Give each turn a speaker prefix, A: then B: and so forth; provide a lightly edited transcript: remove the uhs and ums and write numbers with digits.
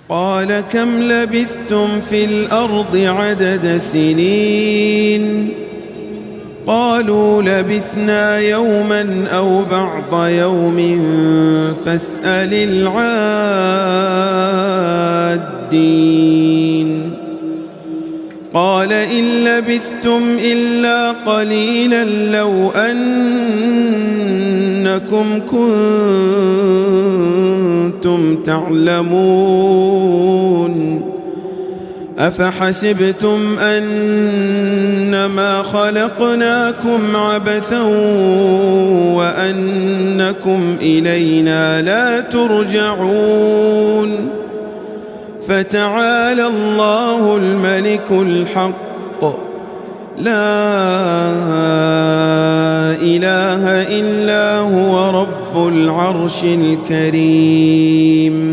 A: قال كم لبثتم في الأرض عدد سنين قالوا لبثنا يوما أو بعض يوم فاسأل العادين قال إن لبثتم إلا قليلا لو أنكم كنتم تعلمون أفحسبتم أنما خلقناكم عبثا وأنكم إلينا لا ترجعون فتعالى الله الملك الحق لا إله إلا هو رب العرش الكريم